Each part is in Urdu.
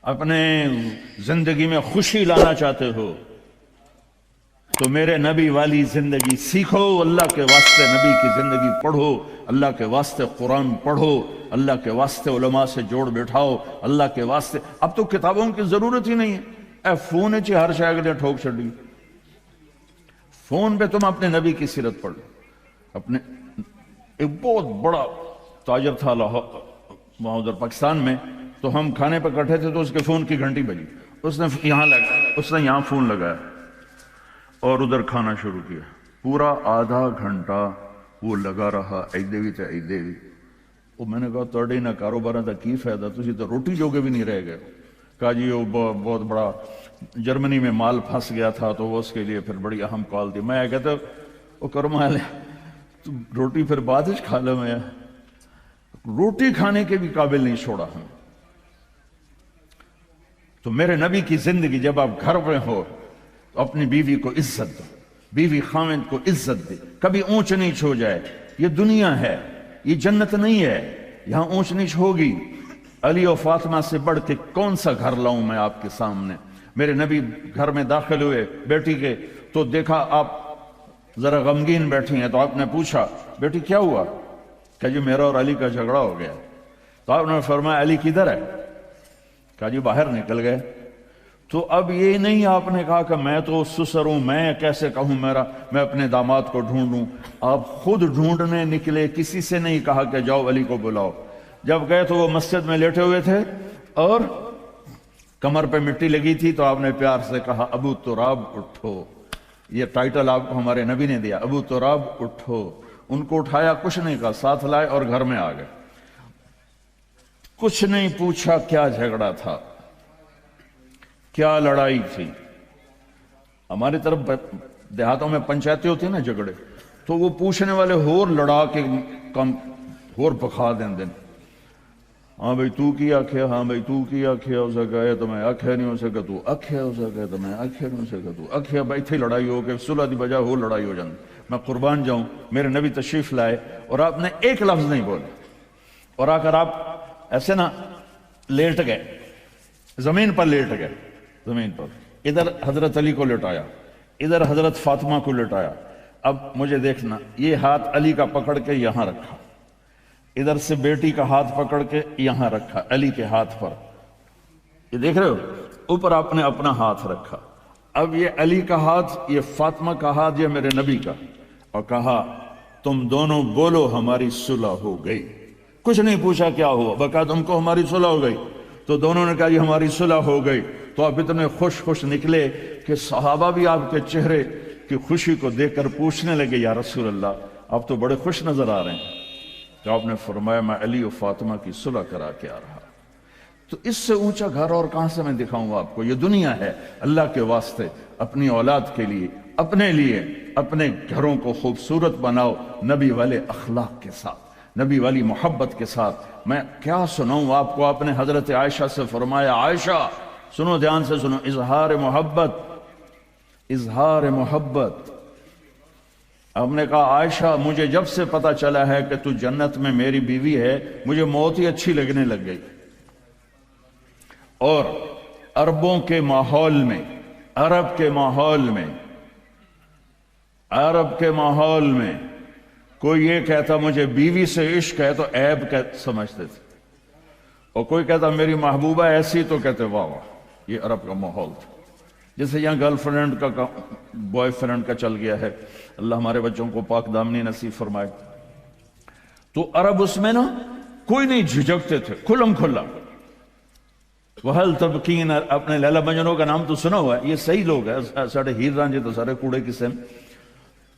اپنے زندگی میں خوشی لانا چاہتے ہو تو میرے نبی والی زندگی سیکھو، اللہ کے واسطے نبی کی زندگی پڑھو، اللہ کے واسطے قرآن پڑھو، اللہ کے واسطے علماء سے جوڑ بیٹھاؤ، اللہ کے واسطے اب تو کتابوں کی ضرورت ہی نہیں ہے، اے فون چی ہر شے اگلے ٹھوک چھڑی، فون پہ تم اپنے نبی کی سیرت پڑھ لو۔ ایک بہت بڑا تاجر تھا وہاں ادھر پاکستان میں، تو ہم کھانے پہ کٹھے تھے تو اس کے فون کی گھنٹی بجی، اس نے یہاں فون لگایا اور ادھر کھانا شروع کیا، پورا آدھا گھنٹہ وہ لگا رہا، ایدے بھی وہ میں نے کہا توڑے نہ کاروبار دا کی فائدہ، تسی تو روٹی جوگے بھی نہیں رہ گئے۔ کہا جی وہ بہت بڑا جرمنی میں مال پھنس گیا تھا تو وہ اس کے لیے پھر بڑی اہم کال دی۔ میں کہتا وہ کرما لے تو روٹی پھر بعد ہی کھا لے، میں روٹی کھانے کے بھی قابل نہیں چھوڑا ہم۔ تو میرے نبی کی زندگی جب آپ گھر میں ہو تو اپنی بیوی کو عزت دو، بیوی خاوند کو عزت دے، کبھی اونچ نیچ ہو جائے، یہ دنیا ہے، یہ جنت نہیں ہے، یہاں اونچ نیچ ہوگی۔ علی و فاطمہ سے بڑھ کے کون سا گھر لاؤں میں آپ کے سامنے؟ میرے نبی گھر میں داخل ہوئے بیٹی کے تو دیکھا آپ ذرا غمگین بیٹھی ہیں، تو آپ نے پوچھا بیٹی کیا ہوا؟ کہ جی میرا اور علی کا جھگڑا ہو گیا۔ تو آپ نے فرمایا علی کدھر ہے؟ کہا جی باہر نکل گئے۔ تو اب یہ نہیں آپ نے کہا کہ میں تو سسر ہوں، میں کیسے کہوں میں اپنے داماد کو ڈھونڈوں، آپ خود ڈھونڈنے نکلے، کسی سے نہیں کہا کہ جاؤ علی کو بلاؤ۔ جب گئے تو وہ مسجد میں لیٹے ہوئے تھے اور کمر پہ مٹی لگی تھی، تو آپ نے پیار سے کہا ابو تراب اٹھو، یہ ٹائٹل آپ کو ہمارے نبی نے دیا، ابو تراب اٹھو۔ ان کو اٹھایا، کچھ نہیں کہا، ساتھ لائے اور گھر میں آ گئے، کچھ نہیں پوچھا کیا جھگڑا تھا، کیا لڑائی تھی۔ ہماری طرف دیہاتوں میں پنچایتیں ہوتی ہیں نا جھگڑے، تو وہ پوچھنے والے ہور لڑا کے کم ہور پکھا دیں، ہاں بھئی تو کی آکھیا، ہاں بھئی تو کی آکھیا، ہو سکا ہے تو میں آکھیا نہیں ہو سکا، تو آکھیا ہو سکا ہے تو میں آکھیا نہیں ہو سکا، تو آکھیا بھائی تھی لڑائی ہو کے صلح دی بجائے ہو لڑائی ہو جاندی۔ میں قربان جاؤں، میرے نبی تشریف لائے اور آپ نے ایک لفظ نہیں بولے، اور آ کر آپ ایسے نا لیٹ گئے، زمین پر لیٹ گئے، زمین پر، ادھر حضرت علی کو لٹایا، ادھر حضرت فاطمہ کو لٹایا۔ اب مجھے دیکھنا، یہ ہاتھ علی کا پکڑ کے یہاں رکھا، ادھر سے بیٹی کا ہاتھ پکڑ کے یہاں رکھا علی کے ہاتھ پر، یہ دیکھ رہے ہو، اوپر آپ نے اپنا ہاتھ رکھا۔ اب یہ علی کا ہاتھ، یہ فاطمہ کا ہاتھ، یہ میرے نبی کا، اور کہا تم دونوں بولو ہماری صلح ہو گئی۔ کچھ نہیں پوچھا کیا ہوا، بکا تم کو ہماری صلح ہو گئی، تو دونوں نے کہا یہ ہماری صلح ہو گئی۔ تو آپ اتنے خوش نکلے کہ صحابہ بھی آپ کے چہرے کی خوشی کو دیکھ کر پوچھنے لگے یا رسول اللہ آپ تو بڑے خوش نظر آ رہے ہیں۔ تو آپ نے فرمایا میں علی و فاطمہ کی صلح کرا کے آ رہا۔ تو اس سے اونچا گھر اور کہاں سے میں دکھاؤں آپ کو؟ یہ دنیا ہے، اللہ کے واسطے اپنی اولاد کے لیے، اپنے لیے، اپنے گھروں کو خوبصورت بناؤ نبی والے اخلاق کے ساتھ، نبی والی محبت کے ساتھ۔ میں کیا سناؤں آپ کو؟ آپ نے حضرت عائشہ سے فرمایا عائشہ سنو، دھیان سے سنو، اظہار محبت، اظہار محبت۔ آپ نے کہا عائشہ مجھے جب سے پتا چلا ہے کہ تو جنت میں میری بیوی ہے، مجھے موت ہی اچھی لگنے لگ گئی۔ اور عربوں کے ماحول میں، عرب کے ماحول میں کوئی یہ کہتا مجھے بیوی سے عشق ہے تو عیب سمجھتے تھے، اور کوئی کہتا میری محبوبہ ایسی تو کہتے واہ واہ، یہ عرب کا ماحول تھا۔ جیسے یہاں گرل فرینڈ کا بوائے فرینڈ کا چل گیا ہے، اللہ ہمارے بچوں کو پاک دامنی نصیب فرمائے۔ تو عرب اس میں نا کوئی نہیں جھجکتے تھے، کھلم کھلا۔ وَهَلْ تَبْكِينَ، اپنے لیلا مجنوں کا نام تو سنا ہوا ہے، یہ صحیح لوگ ہیں، ساڑھے ہیر رانجے تو سارے کوڑے کسے ہیں۔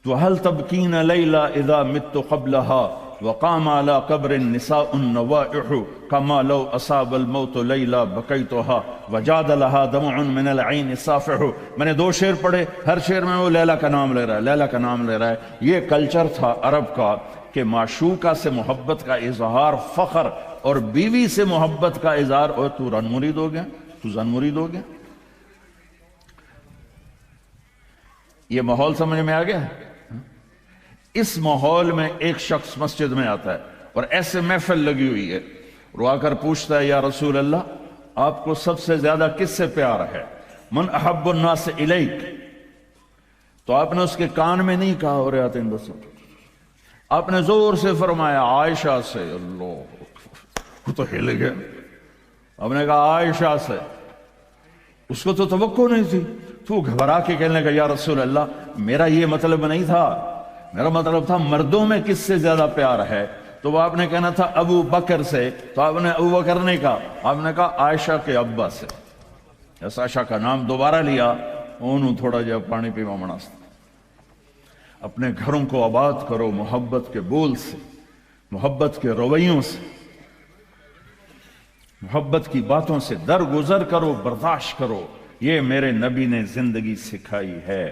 تو وَهَلْ تَبْكِينَ لَيْلَا إِذَا مِتُّ قَبْلَهَا وقام على قبر النساء النوائح كما لو اصاب الموت ليلا بكيتها وجاد لها دمع من العين صافح۔ میں نے دو شعر پڑھے، ہر شعر میں وہ لیلا کا نام لے رہا ہے، لیلا کا نام لے رہا ہے۔ یہ کلچر تھا عرب کا کہ معشوقہ سے محبت کا اظہار فخر، اور بیوی سے محبت کا اظہار اور تو رن مرید ہو گیا، تو زن مرید ہو گیا۔ یہ ماحول سمجھ میں آ گیا؟ اس ماحول میں ایک شخص مسجد میں آتا ہے اور ایسے محفل لگی ہوئی ہے، اور آ کر پوچھتا ہے یا رسول اللہ آپ کو سب سے زیادہ کس سے پیار ہے؟ من احب الناس الیک، تو آپ نے اس کے کان میں نہیں کہا اور آتے ہیں بس، آپ نے زور سے فرمایا عائشہ سے۔ اللہ، وہ تو ہل گیا۔ آپ نے کہا عائشہ سے، اس کو تو توقع نہیں تھی، تو گھبرا کے کہنے لگا یا رسول اللہ میرا یہ مطلب نہیں تھا، میرا مطلب تھا مردوں میں کس سے زیادہ پیار ہے؟ تو وہ آپ نے کہنا تھا ابو بکر سے، تو آپ نے ابو بکر نہیں کہا، آپ نے کہا عائشہ کے ابا سے۔ اس عائشہ کا نام دوبارہ لیا، انہوں تھوڑا جا پانی پیوا مناستا۔ اپنے گھروں کو آباد کرو محبت کے بول سے، محبت کے رویوں سے، محبت کی باتوں سے درگزر کرو، برداشت کرو۔ یہ میرے نبی نے زندگی سکھائی ہے۔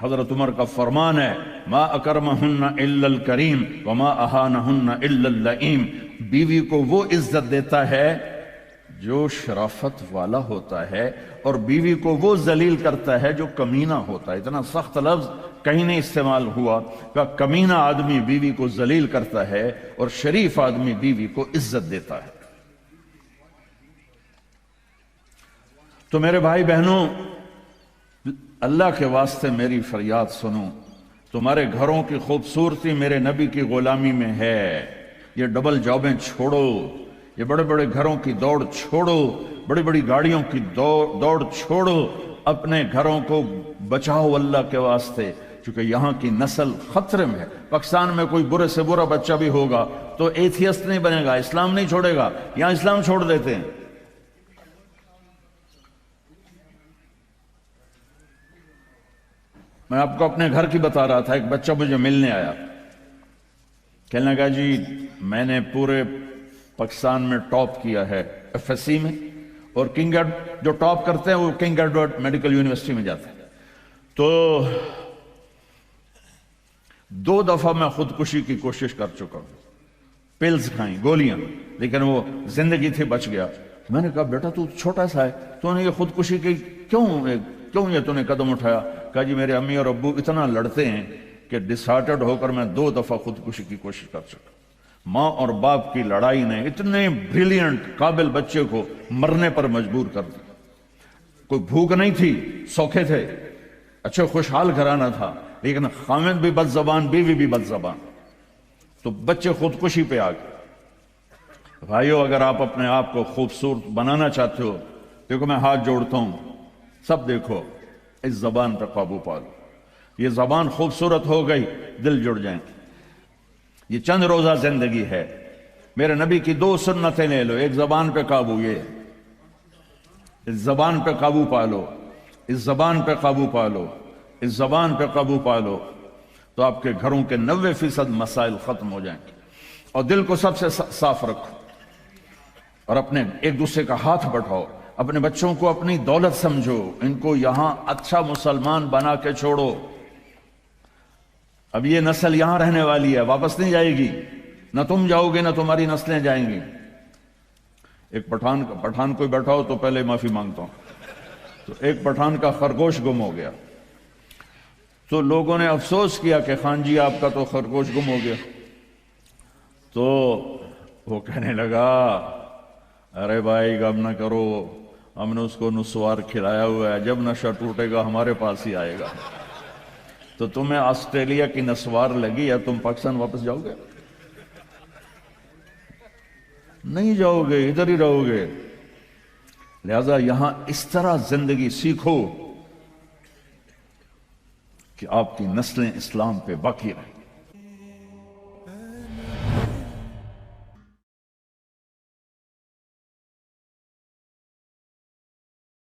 حضرت عمر کا فرمان ہے ما اکرمہن الا الکریم وما اہانہن الا اللئیم، بیوی کو وہ عزت دیتا ہے جو شرافت والا ہوتا ہے، اور بیوی کو وہ ذلیل کرتا ہے جو کمینہ ہوتا ہے۔ اتنا سخت لفظ کہیں نہیں استعمال ہوا کہ کمینہ آدمی بیوی کو ذلیل کرتا ہے اور شریف آدمی بیوی کو عزت دیتا ہے۔ تو میرے بھائی بہنوں، اللہ کے واسطے میری فریاد سنو، تمہارے گھروں کی خوبصورتی میرے نبی کی غلامی میں ہے۔ یہ ڈبل جابیں چھوڑو، یہ بڑے بڑے گھروں کی دوڑ چھوڑو، بڑی بڑی گاڑیوں کی دوڑ چھوڑو، اپنے گھروں کو بچاؤ اللہ کے واسطے، چونکہ یہاں کی نسل خطرے میں ہے۔ پاکستان میں کوئی برے سے برا بچہ بھی ہوگا تو ایتھیسٹ نہیں بنے گا، اسلام نہیں چھوڑے گا، یہاں اسلام چھوڑ دیتے ہیں۔ میں آپ کو اپنے گھر کی بتا رہا تھا، ایک بچہ مجھے ملنے آیا، کہنے لگا جی میں نے پورے پاکستان میں ٹاپ کیا ہے ایف ایس سی میں، اور کنگ جو ٹاپ کرتے ہیں وہ کنگ ایڈورڈ میڈیکل یونیورسٹی میں جاتے ہیں، تو 2 دفعہ میں خودکشی کی کوشش کر چکا ہوں، پلز کھائیں، گولیاں، لیکن وہ زندگی تھی بچ گیا۔ میں نے کہا بیٹا تو چھوٹا سا ہے، تو نے یہ خودکشی کی کیوں یہ تو نے قدم اٹھایا؟ کہا جی میرے امی اور ابو اتنا لڑتے ہیں کہ ڈسہارٹڈ ہو کر میں 2 دفعہ خودکشی کی کوشش کر چکا۔ ماں اور باپ کی لڑائی نے اتنے بریلینٹ قابل بچے کو مرنے پر مجبور کر دیا۔ کوئی بھوک نہیں تھی، سوکھے تھے، اچھے خوشحال گھرانہ تھا، لیکن خامد بھی بد زبان، بیوی بھی بد زبان، تو بچے خودکشی پہ آ گئے۔ بھائیو اگر آپ اپنے آپ کو خوبصورت بنانا چاہتے ہو، دیکھو میں ہاتھ جوڑتا ہوں، سب دیکھو، اس زبان پہ قابو پالو۔ یہ زبان خوبصورت ہو گئی، دل جڑ جائیں۔ یہ چند روزہ زندگی ہے، میرے نبی کی 2 سنتیں لے لو، ایک زبان پہ قابو، یہ اس زبان پہ قابو پالو، اس زبان پہ قابو پالو، اس زبان پہ قابو پالو، تو آپ کے گھروں کے 90% مسائل ختم ہو جائیں گے۔ اور دل کو سب سے صاف رکھو، اور اپنے ایک دوسرے کا ہاتھ بٹھاؤ، اپنے بچوں کو اپنی دولت سمجھو، ان کو یہاں اچھا مسلمان بنا کے چھوڑو۔ اب یہ نسل یہاں رہنے والی ہے، واپس نہیں جائے گی، نہ تم جاؤ گے نہ تمہاری نسلیں جائیں گی۔ ایک پٹھان کوئی بیٹھا ہو تو پہلے معافی مانگتا ہوں، تو ایک پٹھان کا خرگوش گم ہو گیا، تو لوگوں نے افسوس کیا کہ خان جی آپ کا تو خرگوش گم ہو گیا، تو وہ کہنے لگا ارے بھائی غم نہ کرو، ہم نے اس کو نسوار کھلایا ہوا ہے، جب نشہ ٹوٹے گا ہمارے پاس ہی آئے گا۔ تو تمہیں آسٹریلیا کی نسوار لگی یا تم پاکستان واپس جاؤ گے؟ نہیں جاؤ گے، ادھر ہی رہو گے۔ لہذا یہاں اس طرح زندگی سیکھو کہ آپ کی نسلیں اسلام پہ باقی رہیں۔